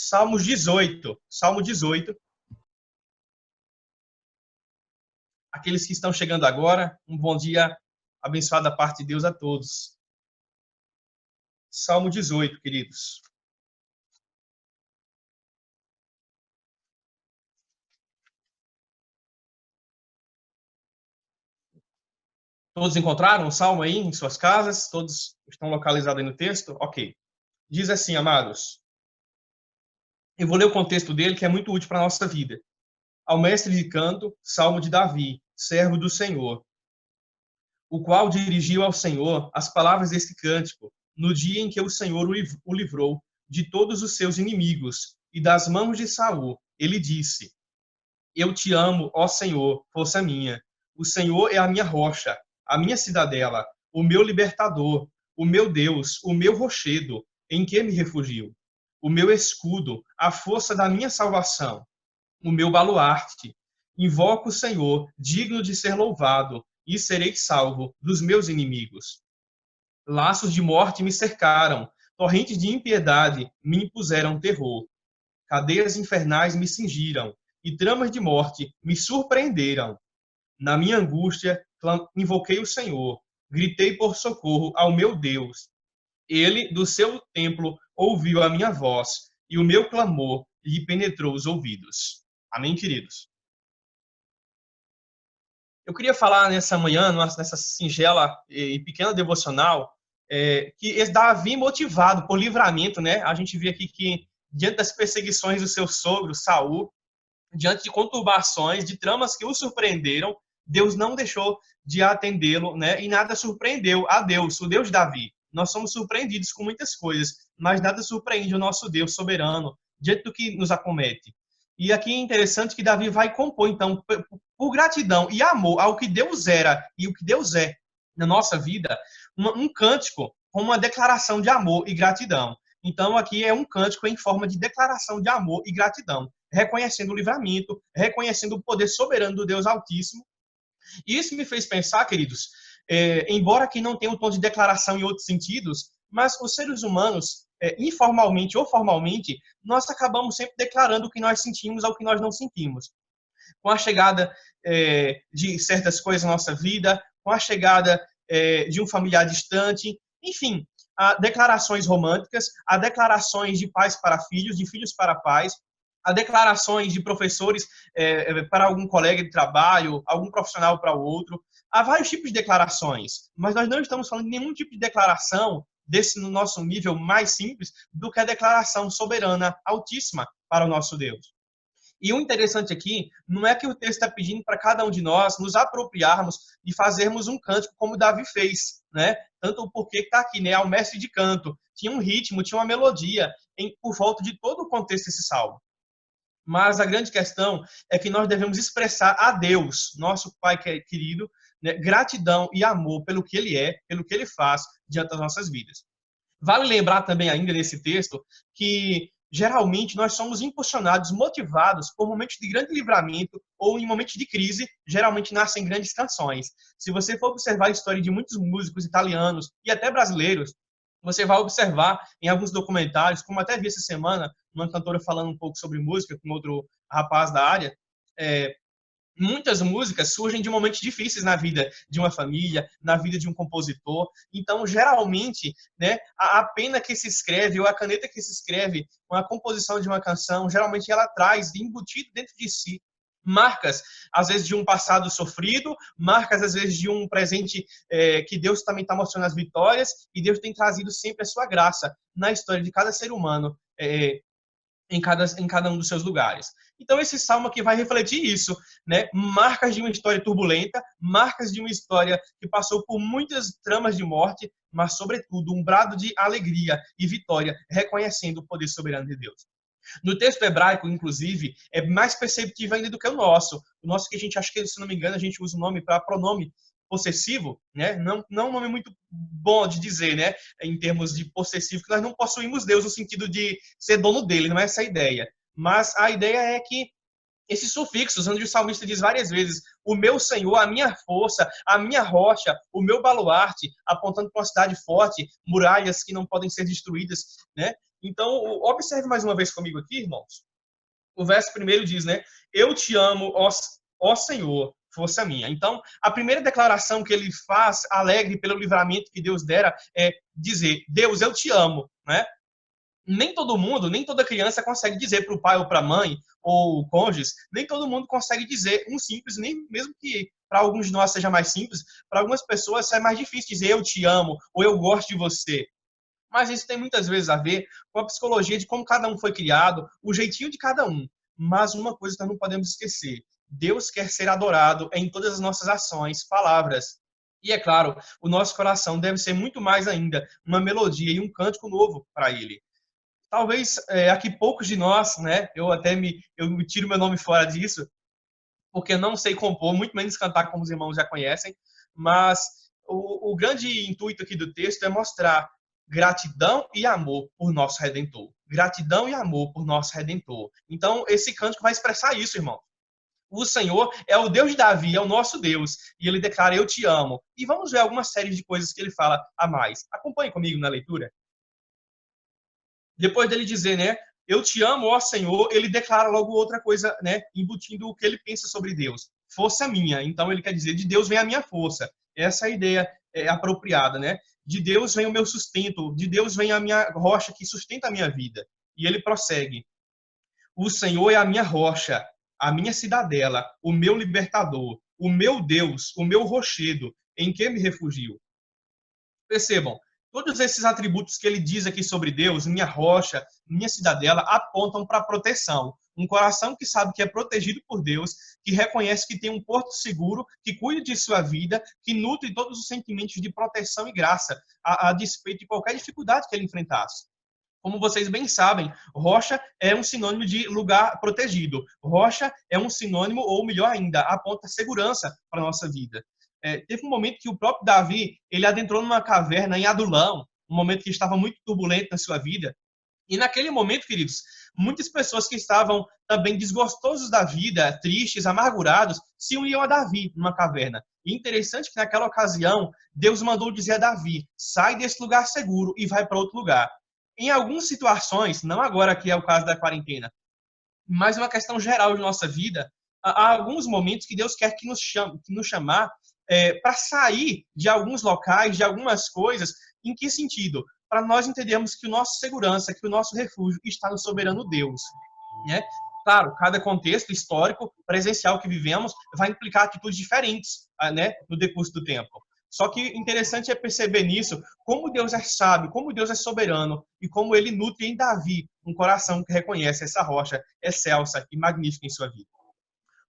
Salmos 18. Salmo 18. Aqueles que estão chegando agora, um bom dia abençoado da parte de Deus a todos. Salmo 18, queridos. Todos encontraram o salmo aí em suas casas? Todos estão localizados aí no texto? Ok. Diz assim, amados. Eu vou ler o contexto dele, que é muito útil para a nossa vida. Ao mestre de canto, salmo de Davi, servo do Senhor, o qual dirigiu ao Senhor as palavras deste cântico, no dia em que o Senhor o livrou de todos os seus inimigos e das mãos de Saul. Ele disse: Eu te amo, ó Senhor, força minha. O Senhor é a minha rocha, a minha cidadela, o meu libertador, o meu Deus, o meu rochedo, em que me refugio. O meu escudo, a força da minha salvação, o meu baluarte. Invoco o Senhor, digno de ser louvado, e serei salvo dos meus inimigos. Laços de morte me cercaram, torrentes de impiedade me impuseram terror. Cadeias infernais me cingiram, e tramas de morte me surpreenderam. Na minha angústia, invoquei o Senhor, gritei por socorro ao meu Deus. Ele, do seu templo, ouviu a minha voz, e o meu clamor lhe penetrou os ouvidos. Amém, queridos? Eu queria falar nessa manhã, nessa singela e pequena devocional, que esse Davi, motivado por livramento, né? A gente vê aqui que, diante das perseguições do seu sogro, Saul, diante de conturbações, de tramas que o surpreenderam, Deus não deixou de atendê-lo, né? E nada surpreendeu a Deus, o Deus de Davi. Nós somos surpreendidos com muitas coisas, mas nada surpreende o nosso Deus soberano diante do que nos acomete. E aqui é interessante que Davi vai compor, então, por gratidão e amor ao que Deus era e o que Deus é na nossa vida, um cântico com uma declaração de amor e gratidão. Então, aqui é um cântico em forma de declaração de amor e gratidão, reconhecendo o livramento, reconhecendo o poder soberano do Deus Altíssimo. E isso me fez pensar, queridos, embora aqui não tenha um tom de declaração em outros sentidos, mas os seres humanos, informalmente ou formalmente, nós acabamos sempre declarando o que nós sentimos ao que nós não sentimos. Com a chegada de certas coisas na nossa vida, com a chegada de um familiar distante, enfim, há declarações românticas, há declarações de pais para filhos, de filhos para pais, há declarações de professores para algum colega de trabalho, algum profissional para o outro. Há vários tipos de declarações, mas nós não estamos falando de nenhum tipo de declaração desse no nosso nível mais simples do que a declaração soberana, altíssima para o nosso Deus. E o interessante aqui não é que o texto está pedindo para cada um de nós nos apropriarmos e fazermos um cântico como Davi fez, né? Tanto porque está aqui, né? Ao mestre de canto. Tinha um ritmo, tinha uma melodia por volta de todo o contexto desse salmo. Mas a grande questão é que nós devemos expressar a Deus, nosso Pai querido, né? Gratidão e amor pelo que Ele é, pelo que Ele faz diante das nossas vidas. Vale lembrar também ainda nesse texto que geralmente nós somos impulsionados, motivados por momentos de grande livramento ou em momentos de crise, geralmente nascem grandes canções. Se você for observar a história de muitos músicos italianos e até brasileiros, você vai observar em alguns documentários, como até vi essa semana, uma cantora falando um pouco sobre música com outro rapaz da área, muitas músicas surgem de momentos difíceis na vida de uma família, na vida de um compositor. Então, geralmente, né, a pena que se escreve ou a caneta que se escreve com a composição de uma canção, geralmente ela traz embutido dentro de si marcas, às vezes, de um passado sofrido, marcas, às vezes, de um presente que Deus também está mostrando as vitórias, e Deus tem trazido sempre a sua graça na história de cada ser humano, em cada um dos seus lugares. Então, esse salmo aqui vai refletir isso, né? Marcas de uma história turbulenta, marcas de uma história que passou por muitas tramas de morte, mas, sobretudo, um brado de alegria e vitória, reconhecendo o poder soberano de Deus. No texto hebraico, inclusive, é mais perceptível ainda do que o nosso. O nosso que a gente, acho que, se não me engano, a gente usa o nome para pronome possessivo, né? Não um nome muito bom de dizer, né? Em termos de possessivo, que nós não possuímos Deus no sentido de ser dono dele, não é essa a ideia. Mas a ideia é que esses sufixos, onde o salmista diz várias vezes, o meu Senhor, a minha força, a minha rocha, o meu baluarte, apontando para uma cidade forte, muralhas que não podem ser destruídas, né? Então, observe mais uma vez comigo aqui, irmãos. O verso primeiro diz, né? Eu te amo, ó Senhor, força minha. Então, a primeira declaração que ele faz, alegre pelo livramento que Deus dera, é dizer, Deus, eu te amo, né? Nem todo mundo, nem toda criança consegue dizer para o pai ou para a mãe, ou cônjuges, nem todo mundo consegue dizer um simples, nem mesmo que para alguns de nós seja mais simples, para algumas pessoas é mais difícil dizer eu te amo, ou eu gosto de você. Mas isso tem muitas vezes a ver com a psicologia de como cada um foi criado, o jeitinho de cada um. Mas uma coisa que nós não podemos esquecer: Deus quer ser adorado em todas as nossas ações, palavras. E é claro, o nosso coração deve ser muito mais ainda uma melodia e um cântico novo para Ele. Talvez aqui poucos de nós, né? Eu me tiro meu nome fora disso, porque eu não sei compor, muito menos cantar como os irmãos já conhecem. Mas o grande intuito aqui do texto é mostrar gratidão e amor por nosso Redentor. Gratidão e amor por nosso Redentor. Então, esse cântico vai expressar isso, irmão. O Senhor é o Deus de Davi, é o nosso Deus. E ele declara, eu te amo. E vamos ver algumas séries de coisas que ele fala a mais. Acompanhe comigo na leitura. Depois dele dizer, né, eu te amo, ó Senhor, ele declara logo outra coisa, né, embutindo o que ele pensa sobre Deus. Força minha. Então ele quer dizer, de Deus vem a minha força. Essa é a ideia apropriada, né? De Deus vem o meu sustento, de Deus vem a minha rocha que sustenta a minha vida. E ele prossegue. O Senhor é a minha rocha, a minha cidadela, o meu libertador, o meu Deus, o meu rochedo, em que me refugio. Percebam, todos esses atributos que ele diz aqui sobre Deus, minha rocha, minha cidadela, apontam para a proteção. Um coração que sabe que é protegido por Deus, que reconhece que tem um porto seguro, que cuida de sua vida, que nutre todos os sentimentos de proteção e graça, a despeito de qualquer dificuldade que ele enfrentasse. Como vocês bem sabem, rocha é um sinônimo de lugar protegido. Rocha é um sinônimo, ou melhor ainda, aponta segurança para a nossa vida. Teve um momento que o próprio Davi, ele adentrou numa caverna em Adulão, um momento que estava muito turbulento na sua vida. E naquele momento, queridos, muitas pessoas que estavam também desgostosos da vida, tristes, amargurados, se uniam a Davi numa caverna. E interessante que naquela ocasião, Deus mandou dizer a Davi, sai desse lugar seguro e vai para outro lugar. Em algumas situações, não agora que é o caso da quarentena, mas uma questão geral de nossa vida, há alguns momentos que Deus quer que nos chamar para sair de alguns locais, de algumas coisas. Em que sentido? Para nós entendermos que o nosso segurança, que o nosso refúgio está no soberano Deus, né? Claro, cada contexto histórico, presencial que vivemos, vai implicar atitudes diferentes, né, no decurso do tempo. Só que interessante é perceber nisso como Deus é sábio, como Deus é soberano e como ele nutre em Davi um coração que reconhece essa rocha excelsa e magnífica em sua vida.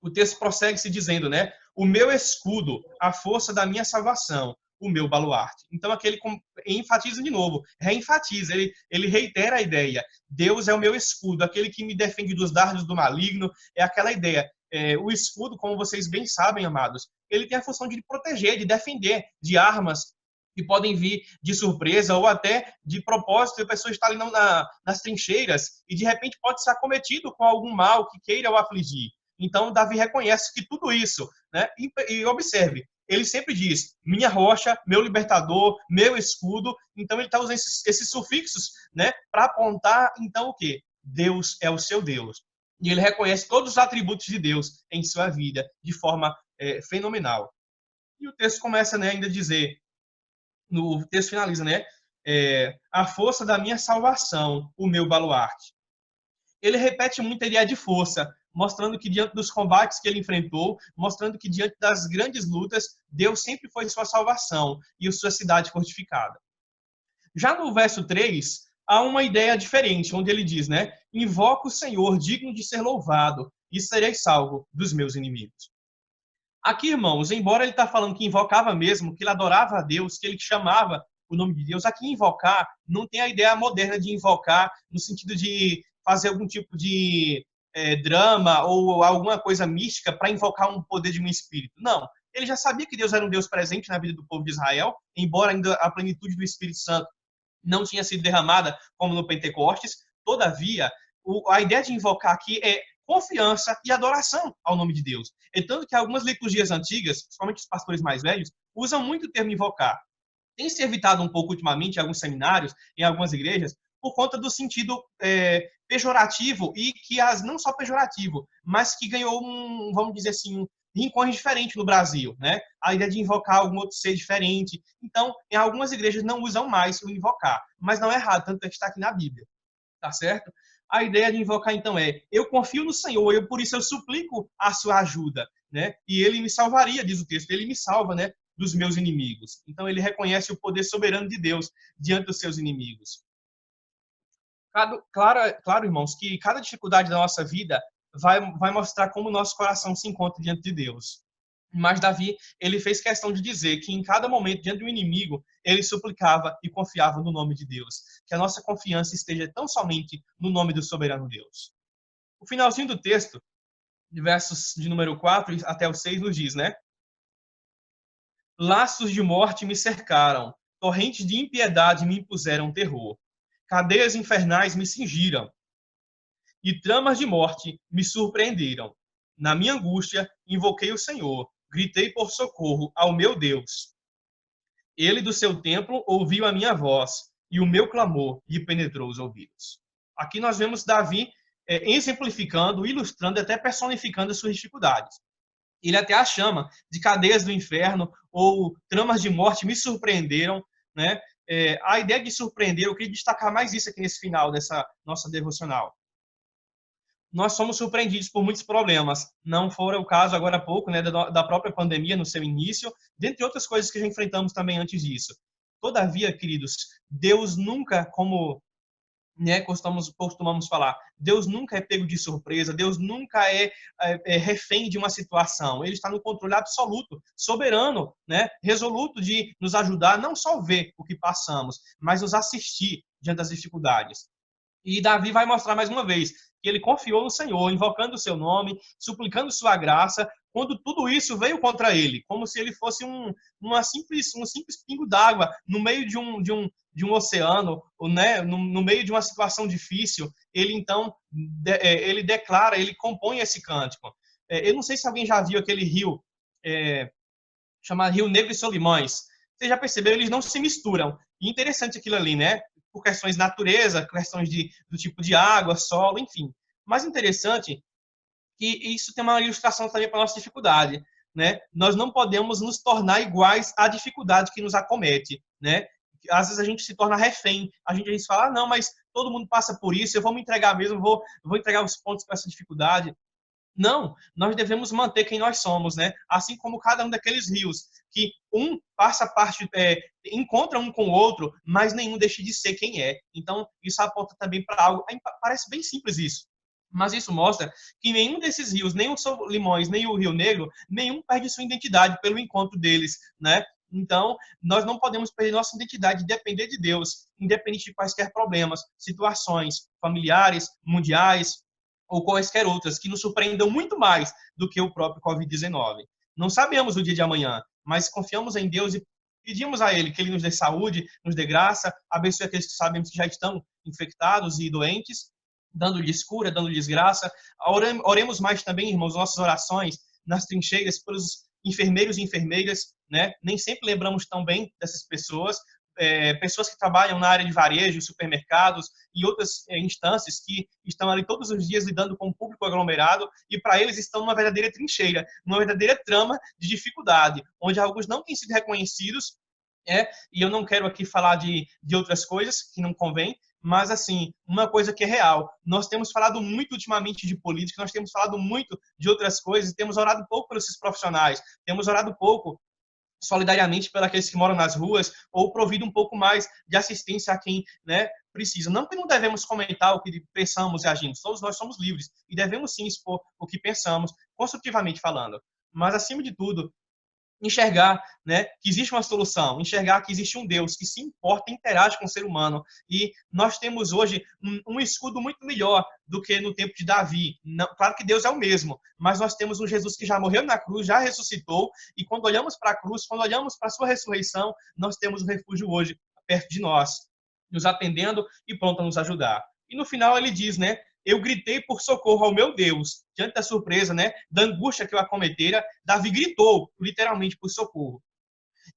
O texto prossegue se dizendo, né? O meu escudo, a força da minha salvação, o meu baluarte. Então, aqui ele enfatiza de novo, reenfatiza, ele reitera a ideia. Deus é o meu escudo, aquele que me defende dos dardos do maligno, é aquela ideia. O escudo, como vocês bem sabem, amados, ele tem a função de proteger, de defender de armas que podem vir de surpresa ou até de propósito, e a pessoa está ali nas trincheiras e de repente pode ser acometido com algum mal que queira o afligir. Então, Davi reconhece que tudo isso, né? E observe, ele sempre diz, minha rocha, meu libertador, meu escudo. Então, ele está usando esses sufixos, né? Para apontar, então, o quê? Deus é o seu Deus. E ele reconhece todos os atributos de Deus em sua vida de forma fenomenal. E o texto começa, né, ainda a dizer, no texto finaliza, né? A força da minha salvação, o meu baluarte. Ele repete muito a ideia de força, mostrando que diante dos combates que ele enfrentou, mostrando que diante das grandes lutas, Deus sempre foi sua salvação e a sua cidade fortificada. Já no verso 3, há uma ideia diferente, onde ele diz, né? Invoca o Senhor, digno de ser louvado, e serei salvo dos meus inimigos. Aqui, irmãos, embora ele está falando que invocava mesmo, que ele adorava a Deus, que ele chamava o nome de Deus, aqui invocar não tem a ideia moderna de invocar no sentido de fazer algum tipo de drama ou alguma coisa mística para invocar um poder de um espírito. Não. Ele já sabia que Deus era um Deus presente na vida do povo de Israel, embora ainda a plenitude do Espírito Santo não tinha sido derramada como no Pentecostes. Todavia, a ideia de invocar aqui é confiança e adoração ao nome de Deus. É tanto que algumas liturgias antigas, principalmente os pastores mais velhos, usam muito o termo invocar. Tem se evitado um pouco ultimamente em alguns seminários, em algumas igrejas, por conta do sentido pejorativo e que não só pejorativo, mas que ganhou vamos dizer assim, rincões diferentes no Brasil, né? A ideia de invocar algum outro ser diferente. Então, em algumas igrejas não usam mais o invocar, mas não é errado, tanto é que está aqui na Bíblia, tá certo? A ideia de invocar, então, eu confio no Senhor, por isso eu suplico a sua ajuda, né? E ele me salvaria, diz o texto, ele me salva, né? Dos meus inimigos. Então, ele reconhece o poder soberano de Deus diante dos seus inimigos. Claro, irmãos, que cada dificuldade da nossa vida vai mostrar como o nosso coração se encontra diante de Deus. Mas Davi, ele fez questão de dizer que em cada momento, diante do inimigo, ele suplicava e confiava no nome de Deus. Que a nossa confiança esteja tão somente no nome do soberano Deus. O finalzinho do texto, de versos de número 4 até o 6, nos diz, né? Laços de morte me cercaram, torrentes de impiedade me impuseram terror. Cadeias infernais me cingiram, e tramas de morte me surpreenderam. Na minha angústia, invoquei o Senhor, gritei por socorro ao meu Deus. Ele do seu templo ouviu a minha voz, e o meu clamor lhe penetrou os ouvidos. Aqui nós vemos Davi exemplificando, ilustrando, até personificando as suas dificuldades. Ele até a chama de cadeias do inferno ou tramas de morte me surpreenderam, né? A ideia de surpreender, eu queria destacar mais isso aqui nesse final dessa nossa devocional. Nós somos surpreendidos por muitos problemas. Não fora o caso agora há pouco, né, da própria pandemia no seu início, dentre outras coisas que já enfrentamos também antes disso. Todavia, queridos, Deus nunca, como né, costumamos falar, Deus nunca é pego de surpresa, Deus nunca é refém de uma situação. Ele está no controle absoluto, soberano, né, resoluto de nos ajudar, não só ver o que passamos, mas nos assistir diante das dificuldades. E Davi vai mostrar mais uma vez que ele confiou no Senhor, invocando o seu nome, suplicando sua graça, quando tudo isso veio contra ele, como se ele fosse um simples pingo d'água no meio de um oceano, né? No meio de uma situação difícil. Ele então ele declara, ele compõe esse cântico. Eu não sei se alguém já viu aquele rio chamado Rio Negro e Solimões. Você já percebeu? Eles não se misturam. E interessante aquilo ali, né? Por questões de natureza, questões do tipo de água, solo, enfim. Mais interessante que isso tem uma ilustração também para a nossa dificuldade, né? Nós não podemos nos tornar iguais à dificuldade que nos acomete, né? Às vezes a gente se torna refém, a gente fala, não, mas todo mundo passa por isso, eu vou me entregar mesmo, vou entregar os pontos para essa dificuldade. Não, nós devemos manter quem nós somos, né? Assim como cada um daqueles rios, que um passa parte, encontra um com o outro, mas nenhum deixa de ser quem é. Então, isso aponta também para algo, parece bem simples isso, mas isso mostra que nenhum desses rios, nem o Solimões, nem o Rio Negro, nenhum perde sua identidade pelo encontro deles, né? Então, nós não podemos perder nossa identidade de depender de Deus, independente de quaisquer problemas, situações familiares, mundiais, ou quaisquer outras, que nos surpreendam muito mais do que o próprio Covid-19. Não sabemos o dia de amanhã, mas confiamos em Deus e pedimos a Ele que Ele nos dê saúde, nos dê graça, abençoe aqueles que sabemos que já estão infectados e doentes, dando-lhes cura, dando-lhes graça. Oremos mais também, irmãos, nossas orações nas trincheiras pelos enfermeiros e enfermeiras, né? Nem sempre lembramos tão bem dessas pessoas, pessoas que trabalham na área de varejo, supermercados e outras instâncias que estão ali todos os dias lidando com o público aglomerado e para eles estão numa verdadeira trincheira, numa verdadeira trama de dificuldade, onde alguns não têm sido reconhecidos, e eu não quero aqui falar de outras coisas que não convém, mas assim, uma coisa que é real, nós temos falado muito ultimamente de política, nós temos falado muito de outras coisas, temos orado pouco pelos esses profissionais, temos orado pouco solidariamente pelos que moram nas ruas, ou provido um pouco mais de assistência a quem, né, precisa. Não que não devemos comentar o que pensamos e agimos, todos nós somos livres, e devemos sim expor o que pensamos, construtivamente falando. Mas, acima de tudo, enxergar, né, que existe uma solução, enxergar que existe um Deus que se importa e interage com o ser humano. E nós temos hoje um escudo muito melhor do que no tempo de Davi. Não, claro que Deus é o mesmo, mas nós temos um Jesus que já morreu na cruz, já ressuscitou, e quando olhamos para a cruz, quando olhamos para a sua ressurreição, nós temos um refúgio hoje perto de nós, nos atendendo e pronto a nos ajudar. E no final ele diz, né, eu gritei por socorro ao meu Deus. Diante da surpresa, né, da angústia que o acometera, Davi gritou literalmente por socorro.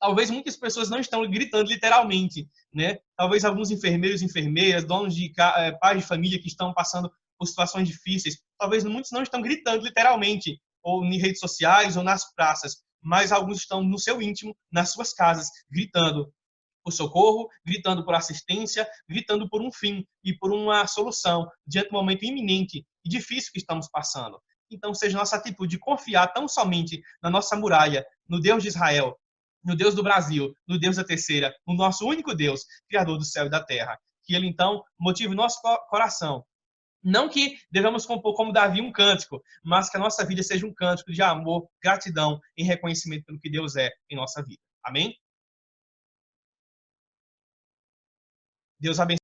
Talvez muitas pessoas não estão gritando literalmente, né? Talvez alguns enfermeiros, enfermeiras, donos de pais de família que estão passando por situações difíceis, talvez muitos não estão gritando literalmente, ou em redes sociais, ou nas praças, mas alguns estão no seu íntimo, nas suas casas, gritando por socorro, gritando por assistência, gritando por um fim e por uma solução diante do momento iminente e difícil que estamos passando. Então, seja nossa atitude de confiar tão somente na nossa muralha, no Deus de Israel, no Deus do Brasil, no Deus da terceira, no nosso único Deus, Criador do céu e da terra. Que Ele, então, motive o nosso coração. Não que devemos compor como Davi um cântico, mas que a nossa vida seja um cântico de amor, gratidão e reconhecimento pelo que Deus é em nossa vida. Amém? Deus abençoe.